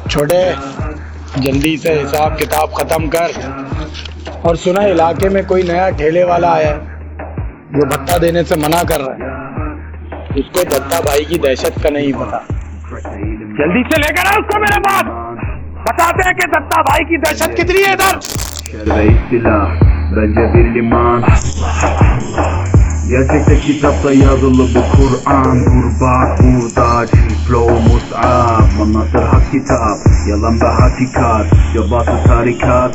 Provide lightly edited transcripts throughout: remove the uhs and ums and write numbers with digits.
छोटे, जल्दी से हिसाब किताब खत्म कर। और सुना इलाके में कोई नया ठेले वाला आया है जो भत्ता देने से मना कर रहा है। उसको दत्ता भाई की दहशत का नहीं पता। जल्दी से लेकर आओ उसको मेरे पास, बताते हैं कि दत्ता भाई की दहशत कितनी है इधर। Gerçekte kitapta yazılı bu Kur'an. Dur bak burada flow mus'ab. Anlatır hak kitap, yalan ve hakikat. Yobası tarikat.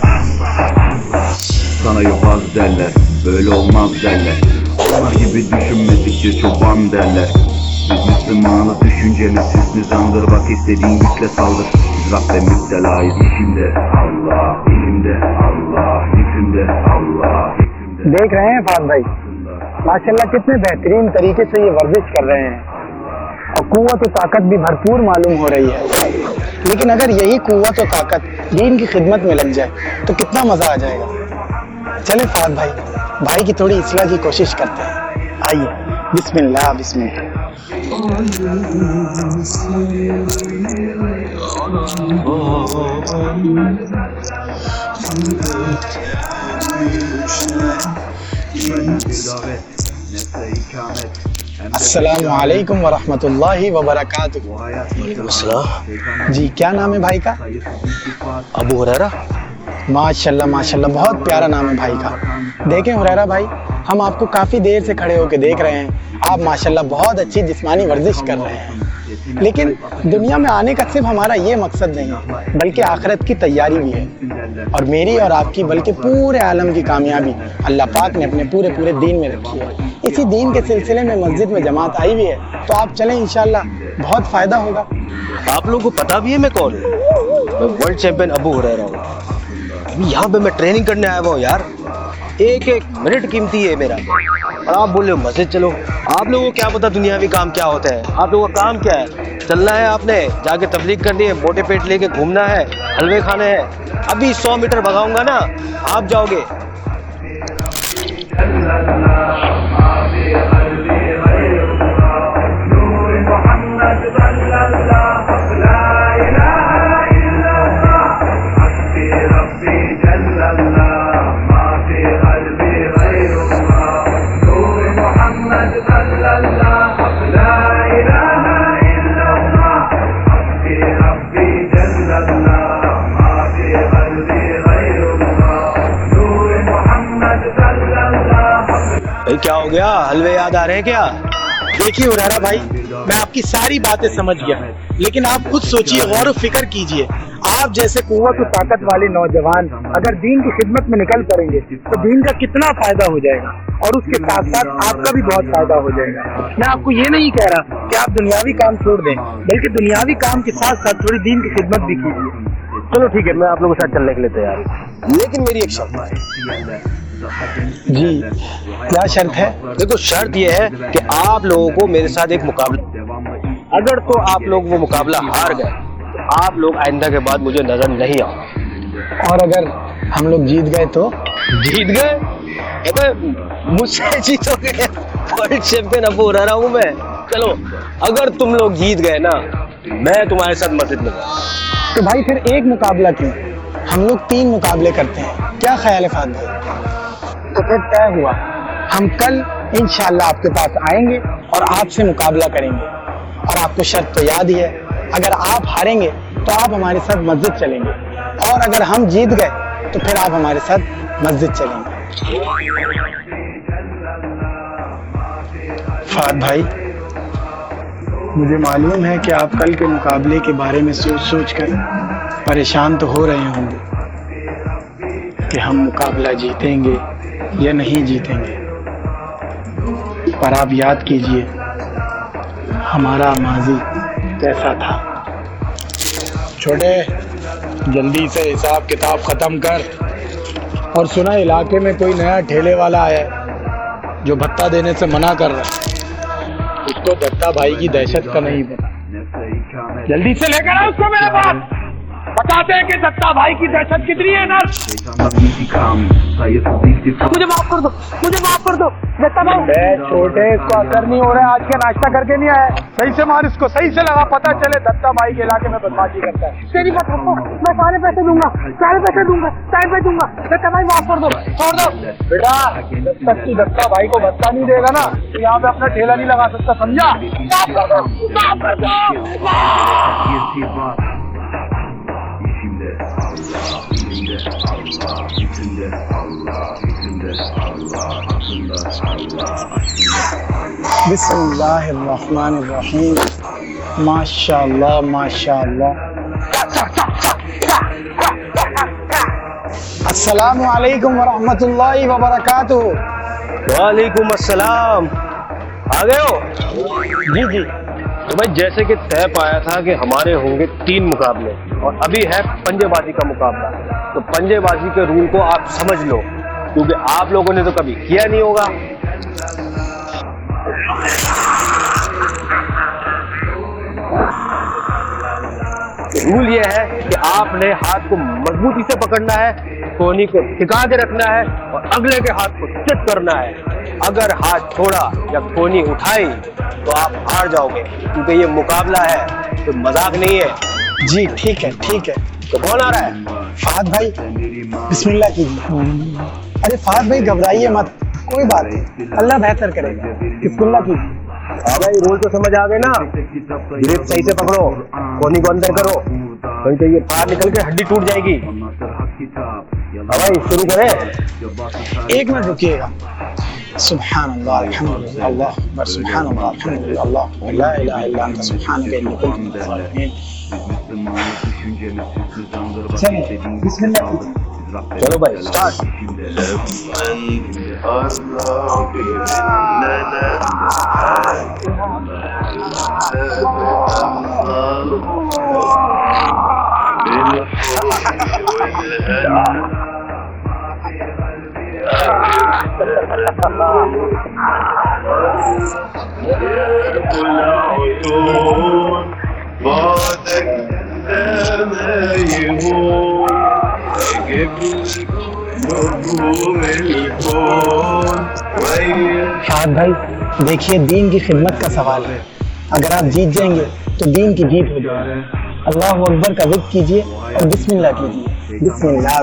Sana yobaz derler, böyle olmaz derler. Onlar gibi düşünmedikçe çoban derler. Biz Müslümanız, düşüncemiz hüsnü zandır. Bak istediğin güçle saldır. Biz Rabbe müptelayız, işimde Allah, elimde Allah, yükümde Allah. देख रहे हैं Fahd भाई, माशाल्लाह कितने बेहतरीन तरीके से ये वर्जिश कर रहे हैं और कुव्वत और ताकत भी भरपूर मालूम हो रही है। लेकिन अगर यही कुव्वत और ताकत दीन की खिदमत में लग जाए तो कितना मजा आ जाएगा। चले फाद भाई, भाई की थोड़ी इस्लाह की कोशिश करते हैं। आइए, बिस्मिल्लाह बिस्मिल्लाह। अस्सलामु अलैकुम वरहमतुल्लाहि वबरकातुहू। जी, क्या नाम है भाई का? अबू हुरैरा। माशाल्लाह माशाल्लाह, बहुत प्यारा नाम है भाई का। देखें हुरैरा भाई, हम आपको काफ़ी देर से खड़े होकर देख रहे हैं। आप माशाल्लाह बहुत अच्छी जिस्मानी वर्जिश कर रहे हैं। लेकिन दुनिया में आने का सिर्फ हमारा ये मकसद नहीं है, बल्कि आखिरत की तैयारी भी है। और मेरी और आपकी बल्कि पूरे आलम की कामयाबी अल्लाह पाक ने अपने पूरे दीन में रखी है। इसी दीन के सिलसिले में मस्जिद में जमात आई हुई है, तो आप चलें, इंशाल्लाह बहुत फ़ायदा होगा। आप लोगों को पता भी है मैं कौन हूँ? मैं वर्ल्ड चैंपियन अबू हुरैरा हूँ। अभी यहाँ पे मैं ट्रेनिंग करने आया हुआ हूँ यार। एक एक मिनट कीमती है मेरा, और आप बोल रहे हो मस्जिद चलो। आप लोगों को क्या पता दुनियावी काम क्या होता है? आप लोगों का काम क्या है? चलना है आपने, जाके तबलीग करनी है, मोटे पेट लेके घूमना है, हलवे खाने हैं। अभी 100 मीटर भगाऊंगा ना, आप जाओगे। क्या हो गया, हलवे याद आ रहे हैं क्या? देखिए हुरैरा भाई, मैं आपकी सारी बातें समझ गया, लेकिन आप खुद सोचिए, गौर फिक्र कीजिए। आप जैसे कुव्वत और ताकत वाले नौजवान अगर दीन की खिदमत में निकल पड़ेंगे तो दीन का कितना फायदा हो जाएगा, और उसके साथ साथ आपका भी बहुत फायदा हो जाएगा। मैं आपको ये नहीं कह रहा कि आप दुनियावी काम छोड़ दें, बल्कि दुनियावी काम के साथ साथ थोड़ी दीन की खिदमत भी कीजिए। चलो ठीक है, मैं आप लोगों के साथ चलने के लिए तैयार हूँ, लेकिन मेरी एक शर्त है। जी, क्या शर्त है? देखो, शर्त ये है कि आप लोगों को मेरे साथ एक मुकाबला, अगर तो आप लोग वो मुकाबला हार गए तो आप लोग आइंदा के बाद मुझे नजर नहीं आओ। और अगर हम लोग जीत गए तो? जीत गए? मुझसे जीतोगे? वर्ल्ड चैंपियन अबू हुरैरा हूँ मैं। चलो, अगर तुम लोग जीत गए ना, मैं तुम्हारे साथ मस्जिद में जाऊँ। तो भाई फिर एक मुकाबला क्यों? हम लोग 3 मुकाबले करते हैं, क्या ख्याल है फाद भाई? तो फिर तय हुआ, हम कल इंशाल्लाह आपके पास आएंगे और आपसे मुकाबला करेंगे। और आपको शर्त तो याद ही है, अगर आप हारेंगे तो आप हमारे साथ मस्जिद चलेंगे, और अगर हम जीत गए तो फिर आप हमारे साथ मस्जिद चलेंगे। फाद भाई, मुझे मालूम है कि आप कल के मुकाबले के बारे में सोच कर परेशान तो हो रहे होंगे कि हम मुकाबला जीतेंगे या नहीं जीतेंगे, पर आप याद कीजिए हमारा माजी कैसा था। छोटे, जल्दी से हिसाब किताब खत्म कर। और सुना इलाके में कोई नया ठेले वाला आया है जो भत्ता देने से मना कर रहा है। उसको दत्ता भाई की दहशत का नहीं पता। जल्दी से लेकर आओ उसको मेरे पास, बताते हैं कि दत्ता भाई की दहशत कितनी है nurse. Şeytandan intikam, sayısız iltifat. मुझे माफ कर दो, मुझे माफ कर दो दत्ता भाई। छोटे इसको असर नहीं हो रहा है, आज का नाश्ता करके नहीं आया। सही से मार इसको, सही से लगा, पता चले दत्ता भाई के इलाके में बदमाशी करता है। तेरी बात हमको, मैं सारे पैसे दूंगा, सारे पैसे दूंगा, टाइम पे दूंगा। दत्ता भाई माफ कर दो, छोड़ दो बेटा। जब तक तू दत्ता भाई को बदला नहीं देगा ना तो यहाँ पे अपना ठेला नहीं लगा सकता, समझा? माफ कर दो, माफ कर दो। İrtibat. İçimde Allah, içimde Allah, içimde Allah, içimde Allah, aklımda Allah, aklımda Allah. बिस्मिल्लाहिर्रहमानिर्रहीम। माशाअल्लाह माशाअल्लाह। अस्सलामु अलैकुम वरहमतुल्लाहि वबरकातुहू। वालेकुम अस्सलाम। आ गए हो? जी जी। तो भाई जैसे कि तय पाया था कि हमारे होंगे 3 मुकाबले और अभी है पंजेबाजी का मुकाबला। तो पंजेबाजी के रूल को आप समझ लो, क्योंकि आप लोगों ने तो कभी किया नहीं होगा। रूल ये है कि आपने हाथ को मजबूती से पकड़ना है, कोहनी को टिका के रखना है और अगले के हाथ को चित करना है। अगर हाथ छोड़ा या कोहनी उठाई तो आप हार जाओगे, क्योंकि ये मुकाबला है, तो मजाक नहीं है। जी ठीक है ठीक है। तो कौन आ रहा है? फहद भाई बिस्मिल्लाह कीजिए। अरे फहद भाई घबराइए मत, कोई बात नहीं, अल्लाह बेहतर करेगा। बिस्मिल्लाह कीजिए। हाँ भाई, रूल तो समझ आ गए ना? ग्रिप सही से पकड़ो, कोहनी को अंदर करो, नहीं तो ये बाहर निकल के हड्डी टूट जाएगी। हाँ भाई शुरू करें। एक मिनट रुकिएगा। सुब्हान अल्लाह अल्हम्दुलिल्लाह अल्लाह अकबर सुब्हान अल्लाह अल्हम्दुलिल्लाह अल्लाह ला इलाहा इल्ला अंत सुब्हानक इन्नी कुन्तु मिनज़ ज़ालिमीन। चलो बिस्मिल्लाह कीजिए। चलो भाई स्टार्ट। फहद भाई देखिए, दीन की खिदमत का सवाल है। अगर आप जीत जाएंगे तो दीन की जीत हो जाएगी। अल्लाह अकबर का जिक्र कीजिए और बिस्मिल्लाह कीजिए। बिस्मिल्लाह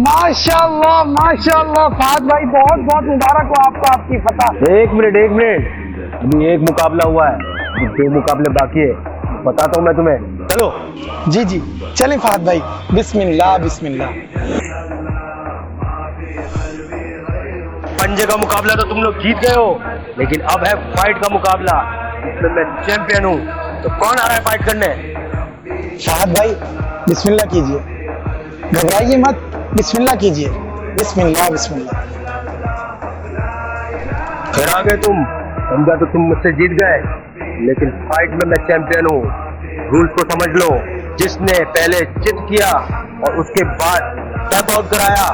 माशाअल्लाह माशाअल्लाह। फहद भाई बहुत बहुत मुबारक हो आपको, आपकी फतह। एक मिनट, अभी एक मुकाबला हुआ है, 2 मुकाबले बाकी है, बताता हूँ मैं तुम्हें। चलो। जी जी चलें फहद भाई। बिस्मिल्लाह बिस्मिल्लाह। पंजे का मुकाबला तो तुम लोग जीत गए हो, लेकिन अब है फाइट का मुकाबला, इसमें मैं चैंपियन हूँ। तो कौन आ रहा है फाइट करने? फहद भाई बिस्मिल्लाह कीजिए, घबराइए मत, बिस्मिल्लाह कीजिए। बिस्मिल्लाह बिस्मिल्लाह। फिर आ गए तुम, समझा तो तुम मुझसे जीत गए, लेकिन फाइट में मैं चैंपियन हूँ। रूल्स को समझ लो, जिसने पहले चित किया और उसके बाद टैप आउट कराया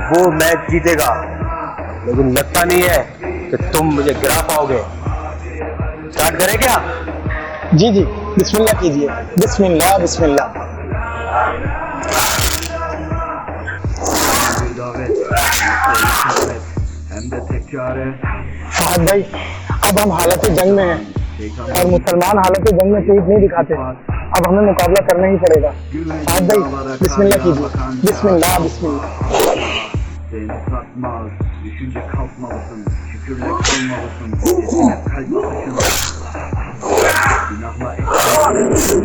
वो मैच जीतेगा, लेकिन लगता नहीं है कि तुम मुझे गिरा पाओगे। स्टार्ट करें क्या? जी जी बिस्मिल्लाह कीजिए। बिस्मिल्लाह बिस्मिल्लाह। फहद भाई अब हम हालत जंग में हैं और मुसलमान हालत जंग में तेज नहीं दिखाते, अब हमें मुकाबला करना ही पड़ेगा। फहद भाई बिस्मिल्लाह कीजिए। बिस्मिल्लाह बिस्मिल्लाह। Seni satmaz, düşünce kalkmalısın, şükürle kalmalısın, sesine kalp atışın. Günahla ekmek,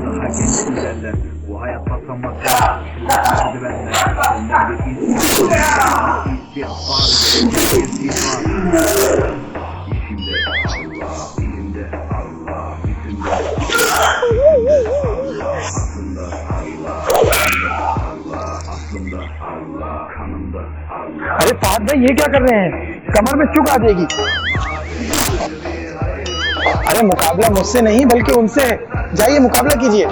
daha genç ilerler, bu hayat basamaklar, merdivenler, senden bir istihbar gerekir istihbar. İçimde Allah, dilimde Allah, bütünde Allah, aklımda Allah, aklımda Allah, aklımda अरे फहद भाई ये क्या कर रहे हैं, कमर में चुक आ जाएगी। अरे मुकाबला मुझसे नहीं बल्कि उनसे है, जाइए मुकाबला कीजिए।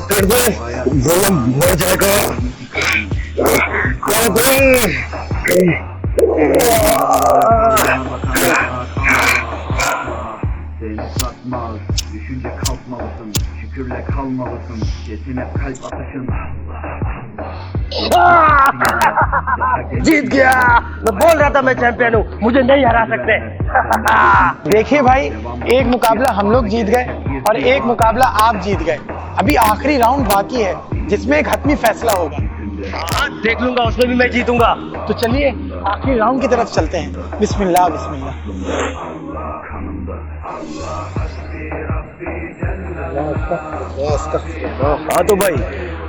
कर दे, जुल्म हो जाएगा। Seni satmaz, düşünce kalkmalısın, şükürle kalmalısın, yetin hep kalp atışın. जीत गया, मैं बोल रहा था मैं चैंपियन हूँ, मुझे नहीं हरा सकते। देखिए भाई, एक मुकाबला हम लोग जीत गए और एक मुकाबला आप जीत गए। अभी आखिरी राउंड बाकी है जिसमें एक हतमी फैसला होगा। देख लूंगा, उसमें भी मैं जीतूंगा। तो चलिए आखिरी राउंड की तरफ चलते हैं। बिस्मिल्लाह बिस्मिल्लाह। हाँ तो भाई,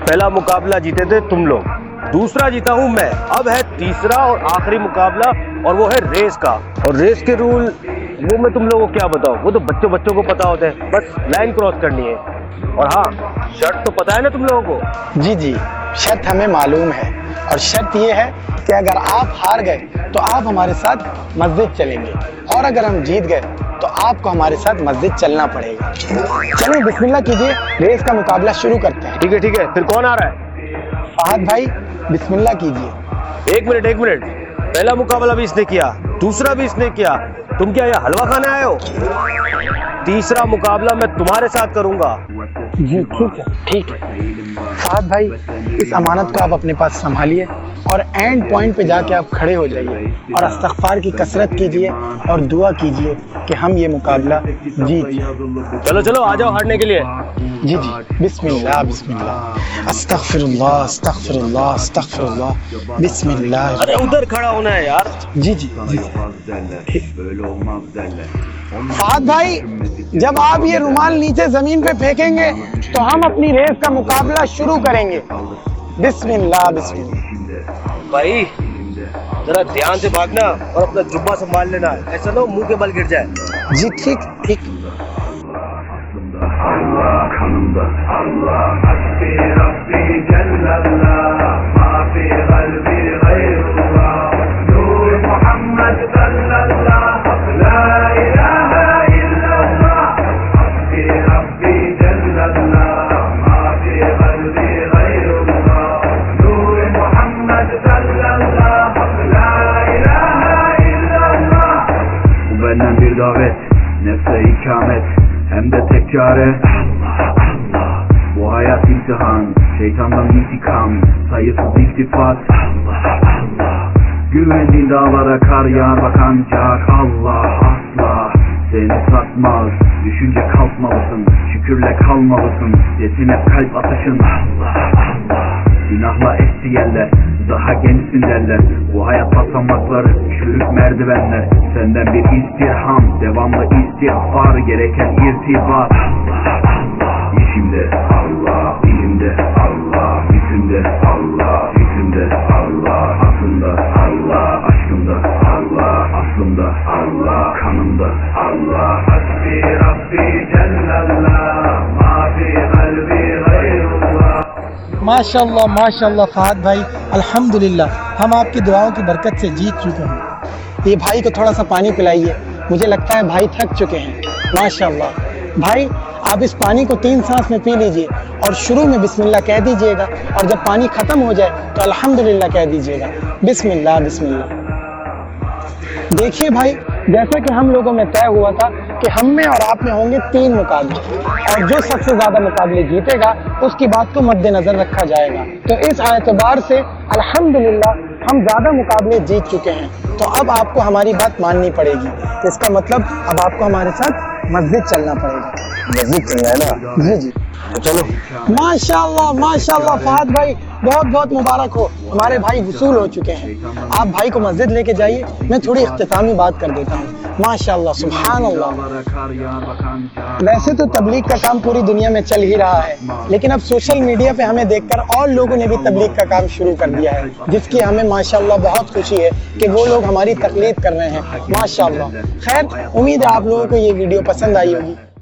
पहला मुकाबला जीते थे तुम लोग, दूसरा जीता हूँ मैं। अब है तीसरा और आखिरी मुकाबला और वो है रेस का। और रेस के रूल वो मैं तुम लोगों को क्या बताऊँ, वो तो बच्चों को पता होते हैं। बस लाइन क्रॉस करनी है। और हाँ, शर्त तो पता है ना तुम लोगों को? जी जी, शर्त हमें मालूम है और शर्त ये है कि अगर आप हार गए तो आप हमारे साथ मस्जिद चलेंगे और अगर हम जीत गए तो आपको हमारे साथ मस्जिद चलना पड़ेगा। चलिए बिस्मिल्लाह कीजिए, रेस का मुकाबला शुरू करते हैं। ठीक है, फिर कौन आ रहा है? फहद भाई बिस्मिल्लाह कीजिए। एक मिनट, पहला मुकाबला भी इसने किया, दूसरा भी इसने किया, तुम क्या यहाँ हलवा खाने आए हो? तीसरा मुकाबला मैं तुम्हारे साथ करूंगा। जी ठीक है। फहद भाई, इस अमानत को आप अपने पास संभालिए और एंड पॉइंट पे जाके आप खड़े हो जाइए और इस्तग़फ़ार की कसरत कीजिए और दुआ कीजिए कि हम ये मुकाबला जीत जाएं। चलो आ जाओ हारने के लिए। जी बिस्मिल्लाह बिस्मिल्लाह, अस्तग़फ़िरुल्लाह अस्तग़फ़िरुल्लाह अस्तग़फ़िरुल्लाह, बिस्मिल्लाह। अरे उधर खड़ा होना है यार। जी फहद भाई, जब आप ये रुमाल नीचे जमीन पे फेंकेंगे तो हम अपनी रेस का मुकाबला शुरू करेंगे। बिस्मिल्लाह बिस्मिल्लाह। भाई जरा ध्यान से भागना और अपना जुब्बा संभाल लेना, ऐसा ना मुंह के बल गिर जाए। जी ठीक। Benden bir davet, nefse ikamet, hem de tek çare. Bu hayat imtihan, şeytandan intikam, sayısız iltifat. Güvendiğin dağlara kar yağar bak ancak Allah asla seni satmaz. Düşünce kalkmalısın, şükürle kalmalısın, yetin hep kalp atışın. Günahla esti yerler, daha gençsin derler. Bu hayat basamakları, çürük merdivenler. Senden bir istirham, devamlı istiğfar, gereken irtibat. İşimde Allah, dilimde Allah, bütünde Allah, yüzümde Allah, aslında Allah, aşkımda Allah, aslında Allah, kanımda Allah. Hasbi Rabbi Cellallah, ma fi kalbi gayrullah. माशाल्लाह फहद भाई, अल्हम्दुलिल्लाह हम आपकी दुआओं की बरकत से जीत चुके हैं। ये भाई को थोड़ा सा पानी पिलाइए, मुझे लगता है भाई थक चुके हैं। माशाल्लाह भाई, आप इस पानी को 3 सांस में पी लीजिए और शुरू में बिस्मिल्लाह कह दीजिएगा और जब पानी खत्म हो जाए तो अल्हम्दुलिल्लाह कह दीजिएगा। बिस्मिल्लाह बिस्मिल्लाह। देखिए भाई, जैसा कि हम लोगों में तय हुआ था कि हम में और आप में होंगे 3 मुकाबले, और जो सबसे ज्यादा मुकाबले जीतेगा उसकी बात को मद्देनजर रखा जाएगा। तो इस एतबार से अल्हम्दुलिल्लाह हम ज्यादा मुकाबले जीत चुके हैं, तो अब आपको हमारी बात माननी पड़ेगी। तो इसका मतलब अब आपको हमारे साथ मस्जिद चलना पड़ेगा। मस्जिद चलना है ना? जी जी, तो चलो। माशाल्लाह माशाल्लाह फहद भाई, बहुत बहुत मुबारक हो, हमारे भाई वसूल हो चुके हैं। आप भाई को मस्जिद लेके जाइए, मैं थोड़ी इख्तितामी बात कर देता हूँ। माशाल्लाह सुभान अल्लाह। वैसे तो तबलीग का काम पूरी दुनिया में चल ही रहा है, लेकिन अब सोशल मीडिया पे हमें देखकर और लोगों ने भी तबलीग का काम शुरू कर दिया है, जिसकी हमें माशाल्लाह बहुत खुशी है कि वो लोग हमारी तकलीद कर रहे हैं। माशाल्लाह। खैर, उम्मीद है आप लोगों को ये वीडियो पसंद आई होगी।